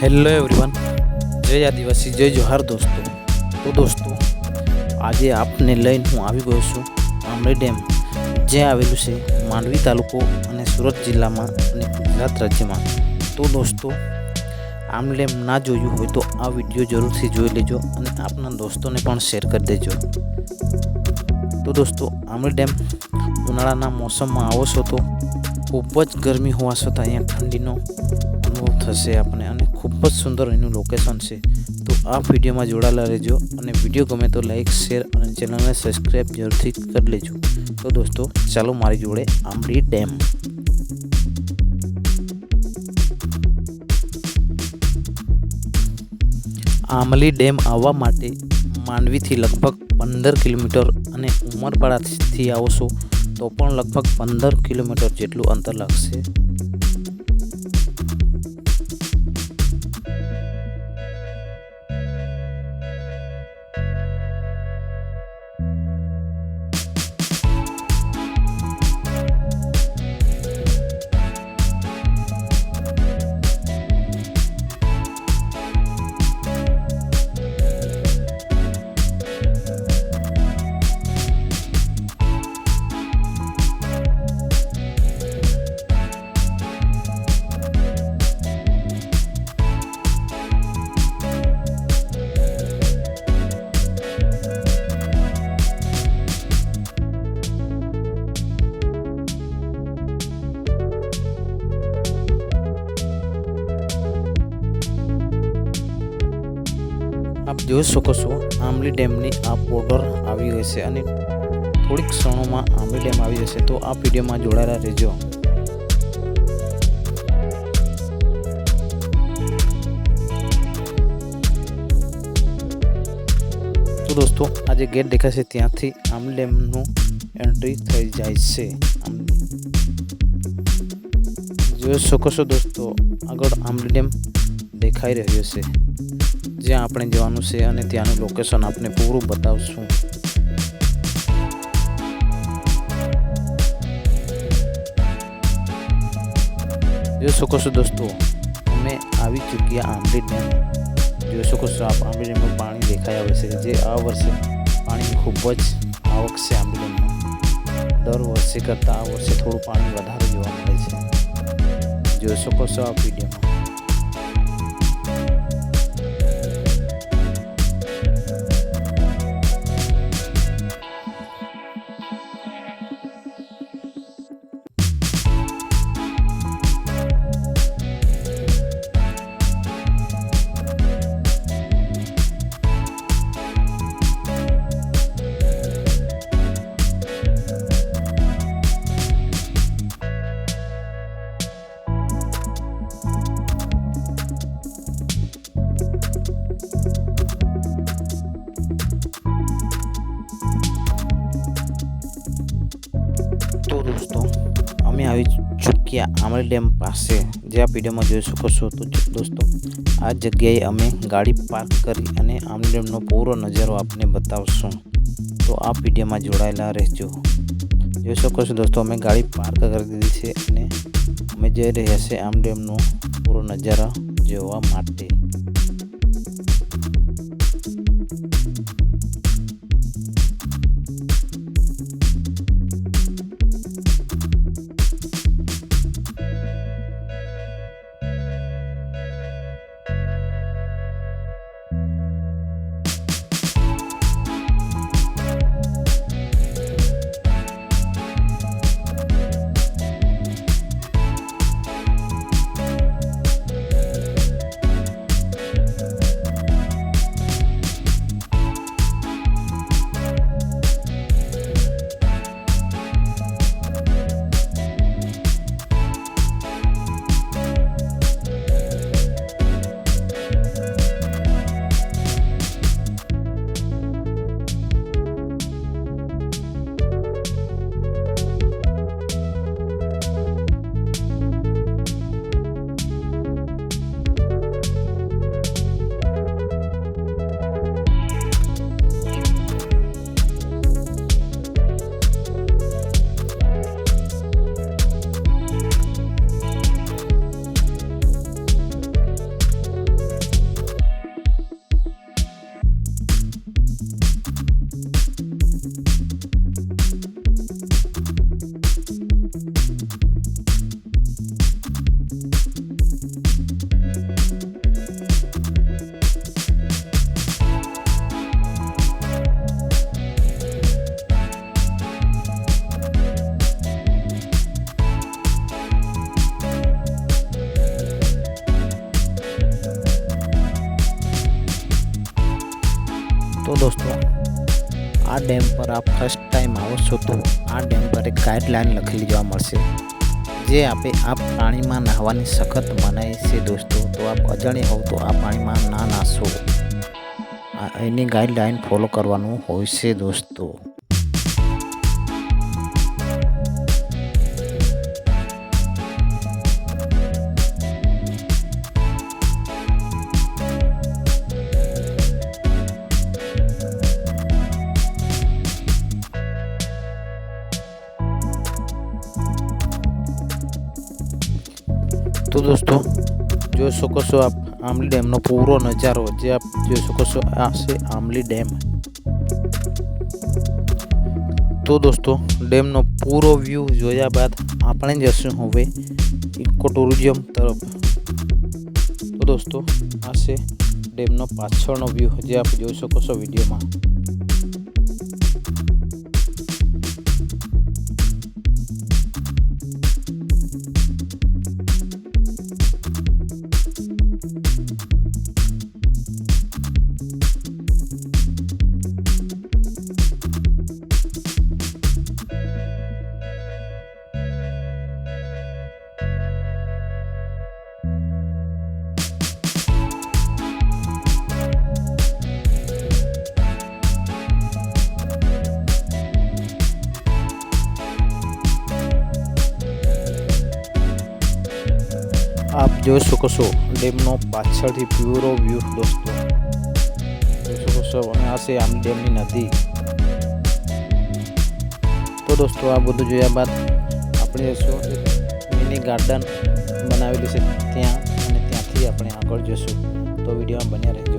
Hello everyone, જય આદિવાસી, જય જોહાર દોસ્તો. તો દોસ્તો, આજે આપને લઈને હું આવી ગયો છું આમલી ડેમ, જે આવેલું છે માંડવી તાલુકો અને સુરત જિલ્લામાં અને ગુજરાત રાજ્યમાં. તો દોસ્તો, આમલી ડેમ ના જોયું હોય તો આ વિડીયો જરૂરથી જોઈ લેજો અને આપના દોસ્તોને પણ શેર કરી દેજો. તો દોસ્તો, આમલી ડેમ ઉનાળાના મોસમમાં આવો છો તો ખૂબ જ ગરમી હોવા છતાં અહીંયા ઠંડીનો અનુભવ થશે આપણને, અને ખૂબ જ સુંદર એનું લોકેશન છે. તો આ વિડીયોમાં જોડાયેલા રહેજો અને વિડીયો ગમે તો લાઈક, શેર અને ચેનલને સબસ્ક્રાઈબ જરૂરથી કરી લેજો. તો દોસ્તો, ચાલો મારી જોડે આમલી ડેમ. આમલી ડેમ આવવા માટે માંડવીથી લગભગ 15 કિલોમીટર અને ઉમરપાડાથી આવશો તો પણ લગભગ 15 કિલોમીટર જેટલું અંતર લાગશે. આપ જોઈ શકો છો આમલી ડેમની આ બોર્ડર આવી ગઈ છે અને થોડીક ક્ષણોમાં આમલી ડેમ આવી જશે. તો આ વિડીયોમાં જોડાયેલા રહેજો. તો દોસ્તો, આ જે ગેટ દેખાશે ત્યાંથી આમલી ડેમનું એન્ટ્રી થઈ જાય છે. જોઈ શકો છો દોસ્તો, આગળ આમલી ડેમ દેખાઈ રહ્યો છે, જ્યાં આપણે જવાનું છે અને ત્યાંનું લોકેશન આપણે પૂરું બતાવશું. જોઈ શકો છો દોસ્તો, અમે આવી ચૂક્યા આમલી ડેમ. જોઈ શકો છો આપ, આમલી ડેમનું પાણી દેખાઈ આવે છે, જે આ વર્ષે પાણી ખૂબ જ આવક છે આમલી ડેમમાં. દર વર્ષે કરતાં આ વર્ષે થોડું પાણી વધારે જોવા મળે છે. જોઈ શકો છો આ વિડીયોમાં. તો દોસ્તો, અમે આવી ચૂક્યા આમલી ડેમ પાસે, જે આ વિડીયોમાં જોઈ શકો છો. તો દોસ્તો, આ જગ્યાએ અમે ગાડી પાર્ક કરી અને આમલી ડેમનો પૂરો નજારો આપને બતાવશું. તો આ વિડીયોમાં જોડાયેલા રહેજો. જોઈ શકો છો દોસ્તો, અમે ગાડી પાર્ક કરી દીધી છે અને અમે જઈ રહ્યા છીએ આમલી ડેમનો પૂરો નજારો જોવા માટે. तो दोस्तों आ डेम पर आप फर्स्ट टाइम आओ छो तो आ डेम पर एक गाइडलाइन लखेली जोवा मळशे जे आपे आ पाणीमां नहावानी सखत मनाई छे दोस्तों। तो आप अजाण्या हो तो आ पाणीमां ना नाशो, एनी गाइडलाइन फॉलो करवानुं होय छे दोस्तों। तो दोस्तों જોઈ શકો છો આપ આમલી ડેમનો પૂરો નજારો જે આપ જોઈ શકો છો આ છે આમલી ડેમ। તો દોસ્તો ડેમનો પૂરો વ્યૂ જોયા બાદ આપણે જશું હવે ઇકો ટુરિઝમ તરફ। તો દોસ્તો આ છે ડેમનો પાછળનો વ્યૂ જે આપ જોઈ શકો છો વિડીયોમાં। आप જોઈ શકો છો ડેમનો પાછળથી પૂરો વ્યૂ દોસ્તો જોઈ શકો છો અને આ છે આમલી ડેમની નદી। તો દોસ્તો આ બધું જોયા બાદ આપણે જશું એક મિની ગાર્ડન બનાવેલી છે ત્યાં અને ત્યાંથી આપણે આગળ જશું। તો વિડીયોમાં બન્યા રહેજો।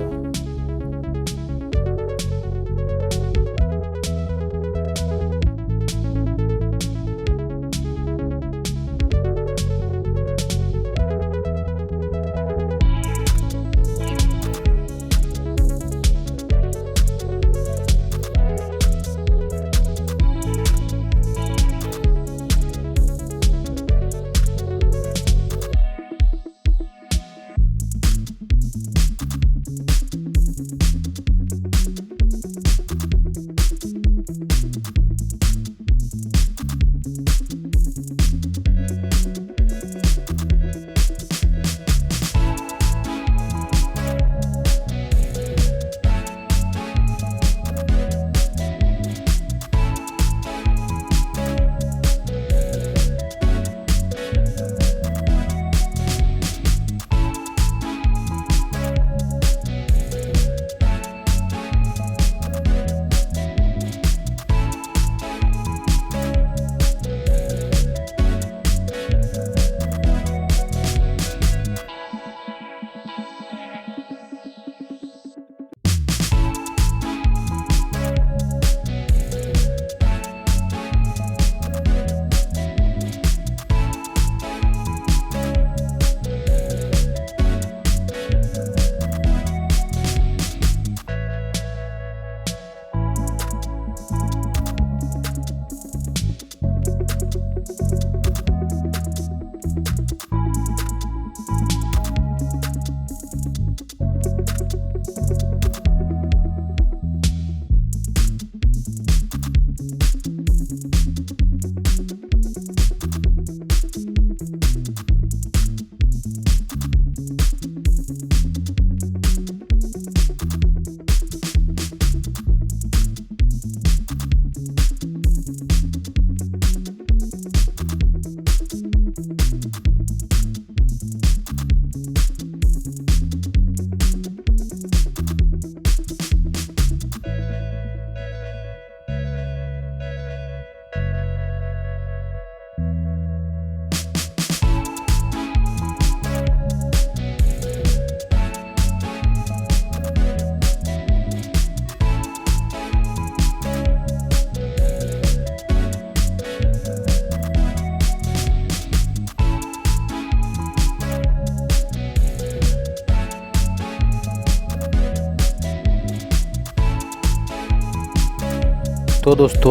તો દોસ્તો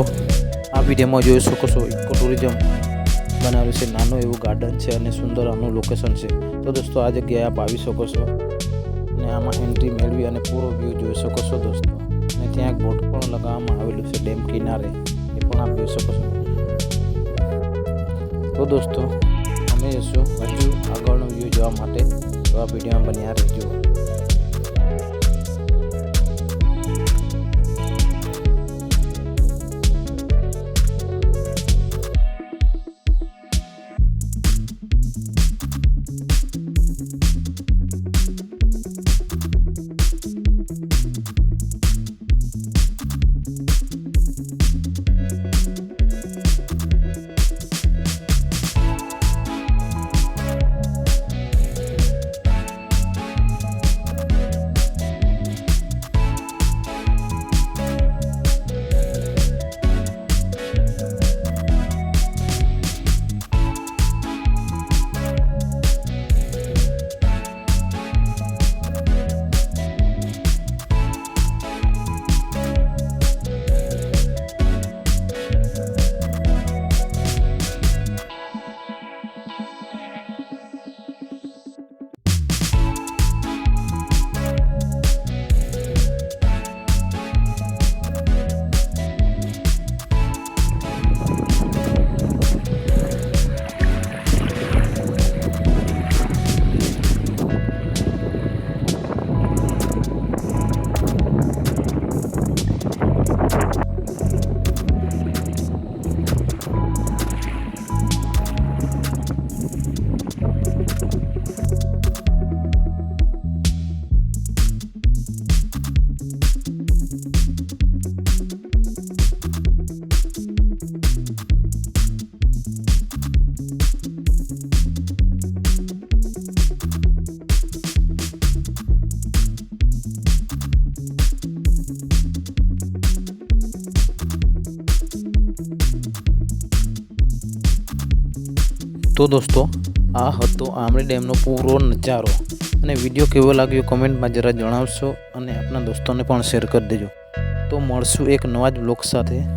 આ વિડીયોમાં જોઈ શકો છો ઇકો ટુરિઝમ બનાવેલું છે, નાનું એવું ગાર્ડન છે અને સુંદર આનું લોકેશન છે। તો દોસ્તો આ જગ્યાએ આપ આવી શકો છો અને આમાં એન્ટ્રી મેળવી અને પૂરો વ્યૂ જોઈ શકો છો દોસ્તો। અને ત્યાં એક બોટ પણ લગાવવામાં આવેલું છે ડેમ કિનારે, એ પણ આપ જોઈ શકો છો। તો દોસ્તો અમે જશું હજુ આગળનો વ્યૂ જોવા માટે, તો આ વિડીયોમાં બન્યા રહેજો। તો દોસ્તો આ હતો આમલી ડેમનો પૂરો નજારો, અને વિડીયો કેવો લાગ્યો કમેન્ટમાં જરા જણાવશો અને આપણા દોસ્તોને પણ શેર કરી દેજો। તો મળશું એક નવા જ બ્લોગ સાથે।